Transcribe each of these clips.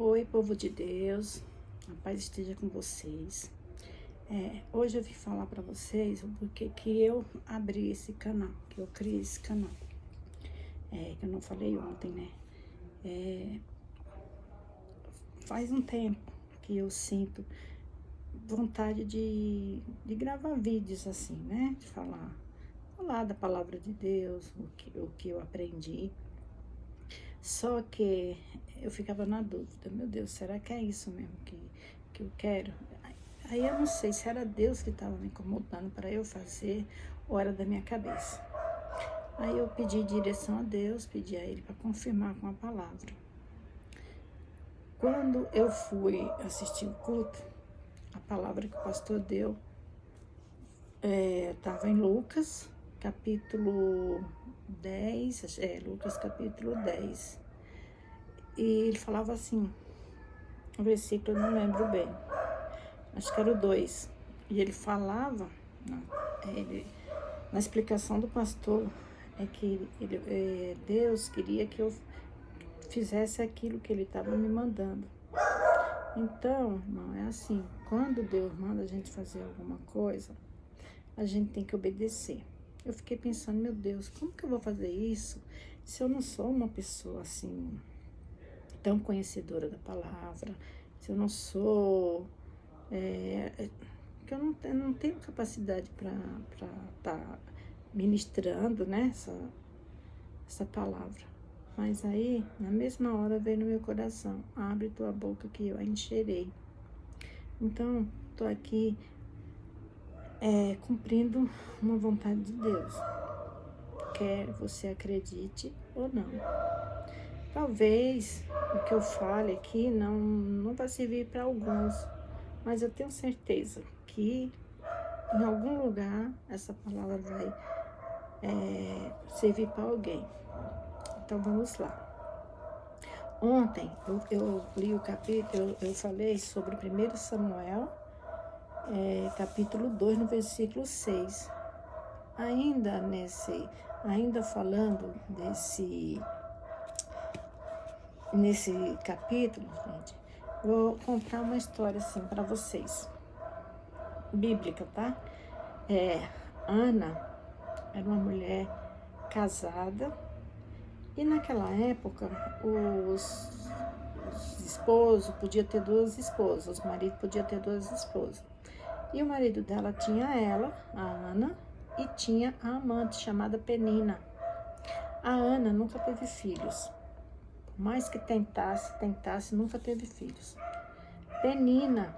Oi, povo de Deus, a paz esteja com vocês. Hoje eu vim falar para vocês o porquê que eu abri esse canal, que eu criei esse canal. Que eu não falei ontem, né? Faz um tempo que eu sinto vontade de gravar vídeos assim, né? De falar da palavra de Deus, o que eu aprendi. Só que eu ficava na dúvida, meu Deus, será que é isso mesmo que eu quero? Aí eu não sei se era Deus que estava me incomodando para eu fazer ou era da minha cabeça. Aí eu pedi direção a Deus, pedi a Ele para confirmar com a palavra. Quando eu fui assistir o culto, a palavra que o pastor deu estava em Lucas, capítulo 10, Lucas capítulo 10. E ele falava assim, o versículo eu não lembro bem, acho que era o 2. E ele falava, na explicação do pastor, que Deus queria que eu fizesse aquilo que ele estava me mandando. Então, irmão, é assim, quando Deus manda a gente fazer alguma coisa, a gente tem que obedecer. Eu fiquei pensando, meu Deus, como que eu vou fazer isso se eu não sou uma pessoa assim, tão conhecedora da palavra, se eu não sou, que eu não tenho capacidade para estar ministrando, né, essa palavra. Mas aí, na mesma hora, veio no meu coração, abre tua boca que eu a encherei. Então, tô aqui cumprindo uma vontade de Deus. Quer você acredite ou não. Talvez o que eu fale aqui não vai servir para alguns, mas eu tenho certeza que em algum lugar essa palavra vai servir para alguém. Então vamos lá. Ontem eu li o capítulo, eu falei sobre 1 Samuel, capítulo 2, no versículo 6. Ainda falando nesse capítulo, gente, vou contar uma história assim para vocês, bíblica, tá? Ana era uma mulher casada e naquela época os esposos podiam ter duas esposas, o marido podia ter duas esposas. E o marido dela tinha ela, a Ana, e tinha a amante chamada Penina. A Ana nunca teve filhos. Por mais que tentasse, nunca teve filhos. Penina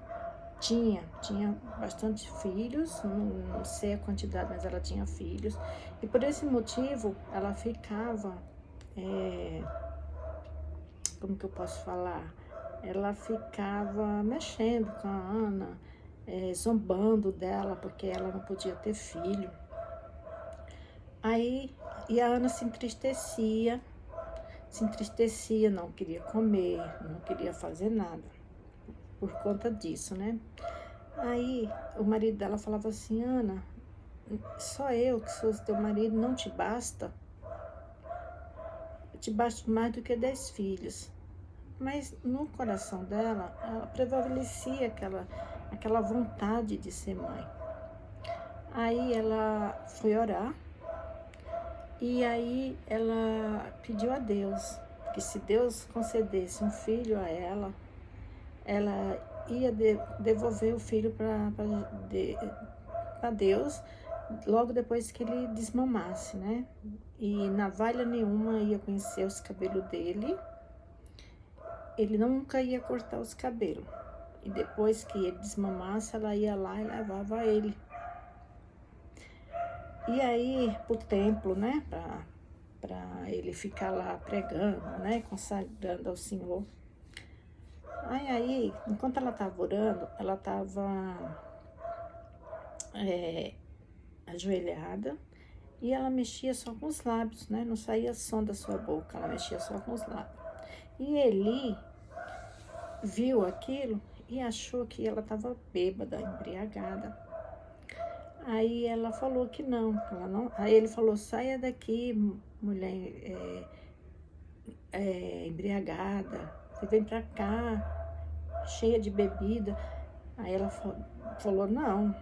tinha bastante filhos, não sei a quantidade, mas ela tinha filhos. E por esse motivo, ela ficava, como que eu posso falar? Ela ficava mexendo com a Ana, zombando dela, porque ela não podia ter filho. Aí, e a Ana se entristecia, não queria comer, não queria fazer nada, por conta disso, né? Aí, o marido dela falava assim, Ana, só eu que sou teu marido, não te basta? Eu te basto mais do que 10 filhos. Mas no coração dela, ela prevalecia aquela vontade de ser mãe. Aí ela foi orar, e aí ela pediu a Deus que se Deus concedesse um filho a ela ia devolver o filho para Deus logo depois que ele desmamasse, né? E navalha nenhuma ia conhecer os cabelos dele, ele nunca ia cortar os cabelos. E depois que ele desmamasse, ela ia lá e levava ele. E aí, pro templo, né, para ele ficar lá pregando, né, consagrando ao Senhor. Aí, enquanto ela estava orando, ela estava ajoelhada e ela mexia só com os lábios, né, não saía som da sua boca, ela mexia só com os lábios. E Eli viu aquilo e achou que ela estava bêbada, embriagada. Aí ela falou que não. Aí ele falou, saia daqui, mulher embriagada, Você vem pra cá, cheia de bebida. Aí ela falou, não,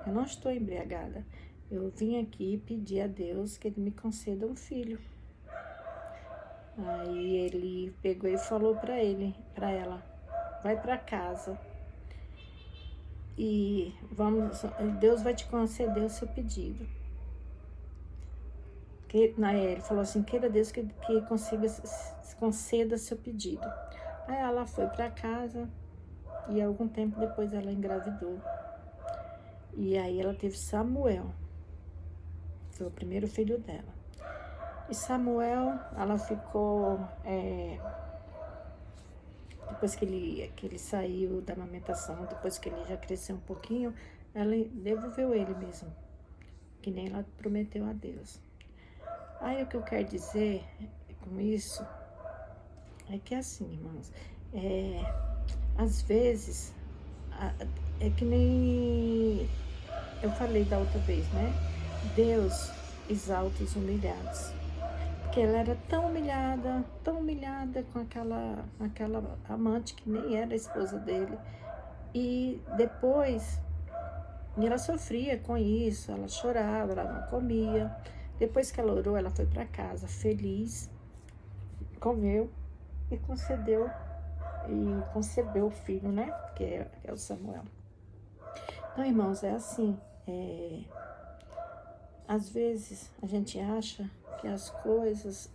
eu não estou embriagada. Eu vim aqui pedir a Deus que Ele me conceda um filho. Aí ele pegou e falou para ela, vai para casa e Deus vai te conceder o seu pedido. Ele falou assim, queira Deus que conceda seu pedido. Aí ela foi para casa e algum tempo depois ela engravidou. E aí ela teve Samuel, foi o primeiro filho dela. E Samuel, ela ficou, depois que ele saiu da amamentação, depois que ele já cresceu um pouquinho, ela devolveu ele mesmo, que nem ela prometeu a Deus. Aí o que eu quero dizer com isso é que assim, irmãos, às vezes, é que nem eu falei da outra vez, né? Deus exalta os humilhados. Porque ela era tão humilhada com aquela amante que nem era a esposa dele. E depois, ela sofria com isso, ela chorava, ela não comia. Depois que ela orou, ela foi para casa feliz, comeu e concebeu o filho, né? Que é o Samuel. Então, irmãos, é assim, às vezes a gente acha que as coisas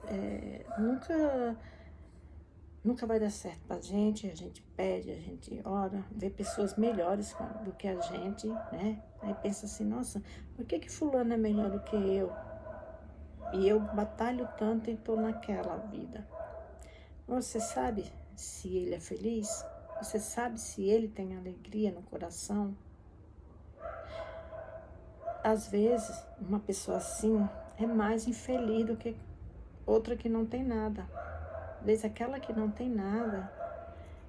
nunca vai dar certo pra gente, a gente pede, a gente ora, vê pessoas melhores do que a gente, né? Aí pensa assim, nossa, por que fulano é melhor do que eu? E eu batalho tanto e tô naquela vida. Você sabe se ele é feliz? Você sabe se ele tem alegria no coração? Às vezes, uma pessoa assim é mais infeliz do que outra que não tem nada. Às vezes, aquela que não tem nada,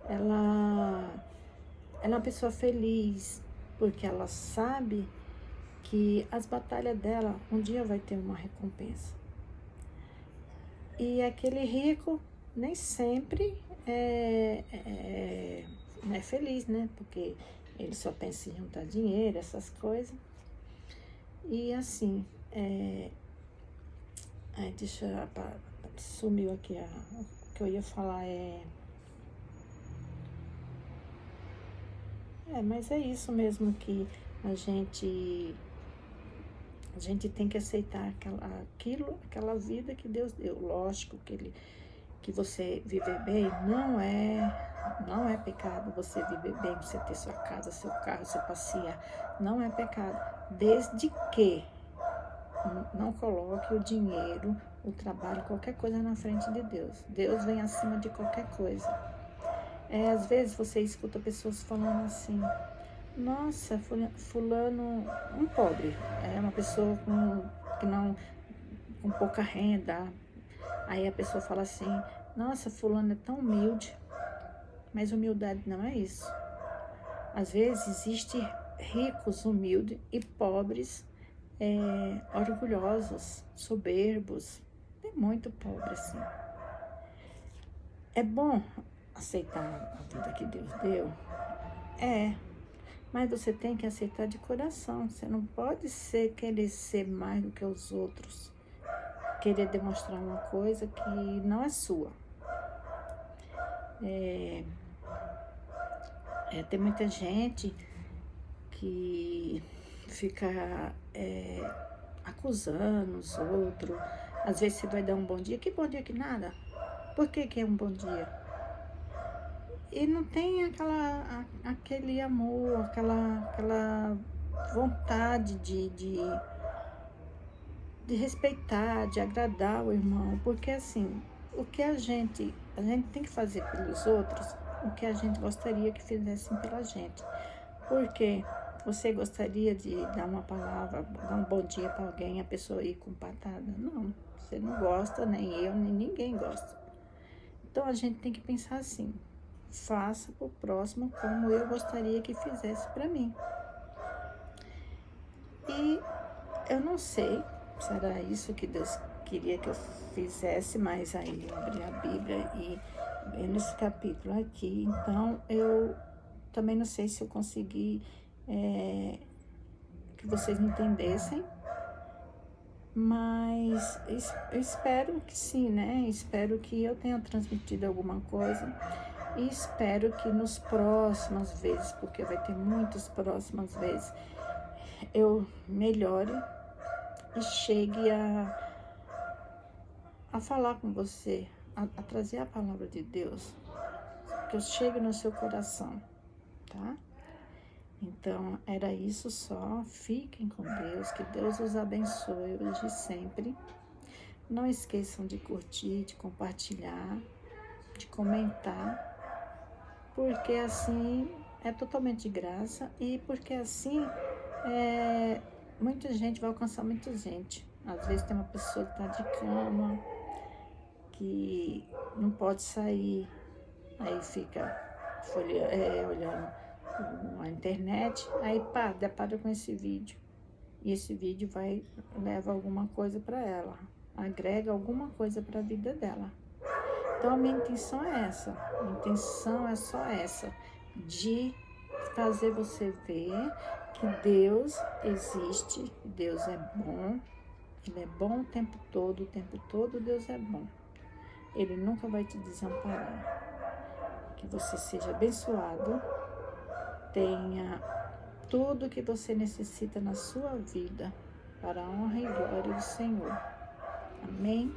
ela é uma pessoa feliz, porque ela sabe que as batalhas dela um dia vai ter uma recompensa. E aquele rico nem sempre é feliz, né? Porque ele só pensa em juntar dinheiro, essas coisas. E assim, sumiu aqui, o que eu ia falar mas é isso mesmo que a gente tem que aceitar aquela vida que Deus deu. Lógico que você viver bem não é pecado. Você viver bem, você ter sua casa, seu carro, você passear, não é pecado. Desde que não coloque o dinheiro, o trabalho, qualquer coisa na frente de Deus. Deus vem acima de qualquer coisa. Às vezes você escuta pessoas falando assim, nossa, fulano, um pobre, é uma pessoa com pouca renda. Aí a pessoa fala assim, nossa, fulano é tão humilde. Mas humildade não é isso. Às vezes existe ricos humildes e pobres orgulhosos, soberbos. Tem muito pobre assim. É bom aceitar a vida que Deus deu? Mas você tem que aceitar de coração. Você não pode querer ser mais do que os outros. Querer demonstrar uma coisa que não é sua. Tem muita gente que fica acusando os outros. Às vezes você vai dar um bom dia. Que bom dia que nada? Por que é um bom dia? E não tem aquele amor, aquela vontade de respeitar, de agradar o irmão. Porque assim, o que a gente tem que fazer pelos outros, o que a gente gostaria que fizessem pela gente. Porque você gostaria de dar uma palavra, dar um bom dia para alguém, a pessoa ir com patada? Não, você não gosta, nem eu, nem ninguém gosta. Então a gente tem que pensar assim, faça para o próximo como eu gostaria que fizesse para mim. E eu não sei se era isso que Deus queria que eu fizesse, mas aí eu abri a Bíblia nesse capítulo aqui. Então, eu também não sei se eu consegui que vocês entendessem, mas eu espero que sim, né? Espero que eu tenha transmitido alguma coisa e espero que nos próximas vezes, porque vai ter muitas próximas vezes, eu melhore e chegue a falar com você, a trazer a palavra de Deus, que eu chegue no seu coração, tá? Então, era isso só. Fiquem com Deus, que Deus os abençoe hoje e sempre. Não esqueçam de curtir, de compartilhar, de comentar, porque assim é totalmente de graça e porque assim muita gente vai alcançar muita gente. Às vezes tem uma pessoa que está de cama, que não pode sair, aí fica olhando a internet, aí depara com esse vídeo. E esse vídeo leva alguma coisa para ela, agrega alguma coisa para a vida dela. Então a minha intenção é essa, a intenção é só essa, de fazer você ver que Deus existe, Deus é bom, Ele é bom o tempo todo Deus é bom. Ele nunca vai te desamparar. Que você seja abençoado, tenha tudo que você necessita na sua vida, para a honra e glória do Senhor. Amém?